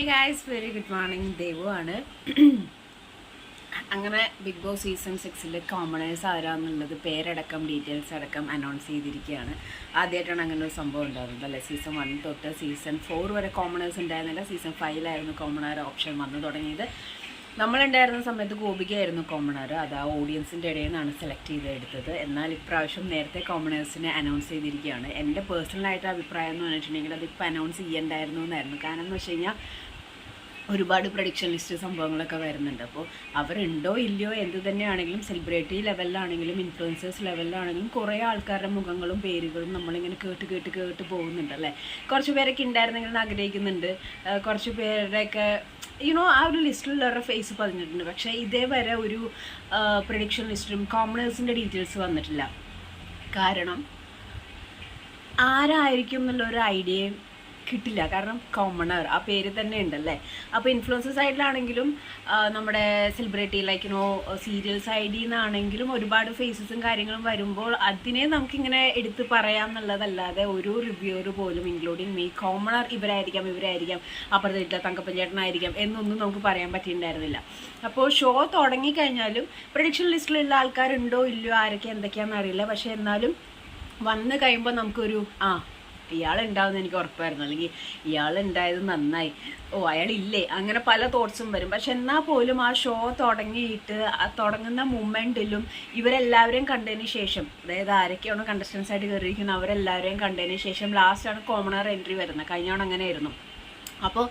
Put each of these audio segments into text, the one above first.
ഹേ guys, very good morning. Devu ആണ്. അങ്ങനെ big boss season 6 commoners ആരാന്നുള്ളത് പേരടക്കം ഡീറ്റെയിൽസ് അടക്കം അനൗൺസ് ചെയ്തിരിക്കുകയാണ്. ആദ്യമായിട്ടാണ് അങ്ങനെ ഒരു സംഭവം ഉണ്ടാകുന്നത് അല്ലേ. സീസൺ 1 തൊട്ട് സീസൺ 4 വരെ കോമണേഴ്സ് ഉണ്ടായിരുന്നില്ല. സീസൺ 5 കോമണർ ഓപ്ഷൻ വന്നു തുടങ്ങിയത്. നമ്മളുണ്ടായിരുന്ന സമയത്ത് ഗോപികയായിരുന്നു കോമണർ. അത് ആ ഓഡിയൻസിൻ്റെ ഇടയിൽ നിന്നാണ് സെലക്ട് ചെയ്തെടുത്തത്. എന്നാൽ ഇപ്രാവശ്യം നേരത്തെ കോമണേഴ്സിനെ അനൗൺസ് ചെയ്തിരിക്കുകയാണ്. എൻ്റെ പേഴ്സണലായിട്ട് അഭിപ്രായം എന്ന് പറഞ്ഞിട്ടുണ്ടെങ്കിൽ അതിപ്പോൾ അനൗൺസ് ചെയ്യണ്ടായിരുന്നു എന്നായിരുന്നു. കാരണം എന്ന് വെച്ച് കഴിഞ്ഞാൽ ഒരുപാട് പ്രഡിക്ഷൻ ലിസ്റ്റ് സംഭവങ്ങളൊക്കെ വരുന്നുണ്ട്. അപ്പോൾ അവരുണ്ടോ ഇല്ലയോ എന്ത് തന്നെയാണെങ്കിലും സെലിബ്രിറ്റി ലെവലിലാണെങ്കിലും ഇൻഫ്ലുവൻസേഴ്സ് ലെവലിലാണെങ്കിലും കുറേ ആൾക്കാരുടെ മുഖങ്ങളും പേരുകളും നമ്മളിങ്ങനെ കേട്ട് പോകുന്നുണ്ട് അല്ലേ. കുറച്ച് പേരൊക്കെ ഉണ്ടായിരുന്നെങ്കിൽ ആഗ്രഹിക്കുന്നുണ്ട്. കുറച്ച് പേരുടെയൊക്കെ ആ ഒരു ലിസ്റ്റിലുള്ളവരുടെ ഫേസ് പറഞ്ഞിട്ടുണ്ട്. പക്ഷേ ഇതേവരെ ഒരു പ്രഡിക്ഷൻ ലിസ്റ്റിലും കോമണേഴ്സിൻ്റെ ഡീറ്റെയിൽസ് വന്നിട്ടില്ല. കാരണം ആരായിരിക്കും എന്നുള്ളൊരു ഐഡിയയും കിട്ടില്ല. കാരണം കോമണർ ആ പേര് തന്നെ ഉണ്ടല്ലേ. അപ്പോൾ ഇൻഫ്ലുവൻസർ സൈഡിലാണെങ്കിലും നമ്മുടെ സെലിബ്രിറ്റി സീരിയൽ സൈഡിൽ നിന്നാണെങ്കിലും ഒരുപാട് ഫേസസും കാര്യങ്ങളും വരുമ്പോൾ അതിനെ നമുക്കിങ്ങനെ എടുത്ത് പറയാം എന്നുള്ളതല്ലാതെ ഒരു റിവ്യൂവർ പോലും ഇൻക്ലൂഡിങ് മീ കോമണർ ഇവരായിരിക്കാം അപ്പുറത്തെ തങ്കപ്പഞ്ചേട്ടനായിരിക്കാം എന്നൊന്നും നമുക്ക് പറയാൻ പറ്റിയിട്ടുണ്ടായിരുന്നില്ല. അപ്പോൾ ഷോ തുടങ്ങിക്കഴിഞ്ഞാലും പ്രഡിക്ഷൻ ലിസ്റ്റിലുള്ള ആൾക്കാരുണ്ടോ ഇല്ലയോ ആരൊക്കെ എന്തൊക്കെയാണെന്ന് അറിയില്ല. പക്ഷേ എന്നാലും വന്നു കഴിയുമ്പോൾ നമുക്കൊരു ഇയാളുണ്ടാവുമെന്ന് എനിക്ക് ഉറപ്പായിരുന്നു, അല്ലെങ്കിൽ ഇയാളുണ്ടായത് നന്നായി, അയാളില്ലേ, അങ്ങനെ പല തോട്ട്സും വരും. പക്ഷെ എന്നാൽ പോലും ആ ഷോ തുടങ്ങിയിട്ട് തുടങ്ങുന്ന മൊമെൻറ്റിലും ഇവരെല്ലാവരെയും കണ്ടതിന് ശേഷം, അതായത് ആരൊക്കെയാണ് കണ്ടസ്റ്റൻസ് ആയിട്ട് കയറിയിരിക്കുന്നത് അവരെല്ലാവരെയും കണ്ടതിന് ശേഷം ലാസ്റ്റാണ് കോമണർ എൻട്രി വരുന്നത്. കഴിഞ്ഞോണം അങ്ങനെയായിരുന്നു. അപ്പോൾ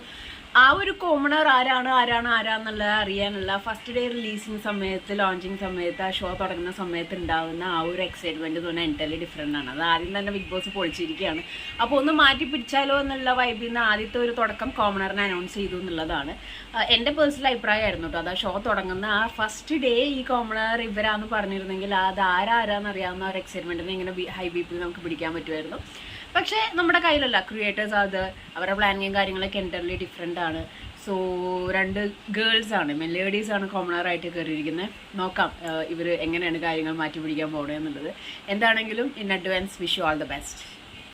ആ ഒരു കോമണർ ആരാന്നുള്ളത് അറിയാനുള്ള ഫസ്റ്റ് ഡേ റിലീസിങ് സമയത്ത്, ലോഞ്ചിങ് സമയത്ത്, ആ ഷോ തുടങ്ങുന്ന സമയത്ത് ഉണ്ടാകുന്ന ആ ഒരു എക്സൈറ്റ്മെൻറ്റ് എന്ന് പറഞ്ഞാൽ എൻറ്റലി ഡിഫറെൻ്റ് ആണ്. അത് ആദ്യം തന്നെ ബിഗ് ബോസ് പൊളിച്ചിരിക്കുകയാണ്. അപ്പോൾ ഒന്ന് മാറ്റി പിടിച്ചാലോ എന്നുള്ള വൈബിൽ നിന്ന് ആദ്യത്തെ ഒരു തുടക്കം കോമണറിനെ അനൗൺസ് ചെയ്തു എന്നുള്ളതാണ് എൻ്റെ പേഴ്സണൽ അഭിപ്രായമായിരുന്നു കേട്ടോ. അത് ആ ഷോ തുടങ്ങുന്ന ആ ഫസ്റ്റ് ഡേ ഈ കോമണർ ഇവരാന്ന് പറഞ്ഞിരുന്നെങ്കിൽ അത് ആരാന്നറിയാവുന്ന ഒരു എക്സൈറ്റ്മെൻറ്റിനെ ഇങ്ങനെ ഹൈ ബീപ്പിൽ നമുക്ക് പിടിക്കാൻ പറ്റുമായിരുന്നു. പക്ഷേ നമ്മുടെ കയ്യിലല്ല. ക്രിയേറ്റേഴ്സ് അത് അവരുടെ പ്ലാനിങ്ങും കാര്യങ്ങളൊക്കെ എൻ്റർലി ഡിഫറെൻ്റ് ആണ്. സോ 2 ഗേൾസാണ്, ലേഡീസാണ് കോമണറായിട്ട് കയറിയിരിക്കുന്നത്. നോക്കാം ഇവർ എങ്ങനെയാണ് കാര്യങ്ങൾ മാറ്റി പിടിക്കാൻ പോകുന്നത് എന്നുള്ളത്. എന്താണെങ്കിലും in advance wish you all the best.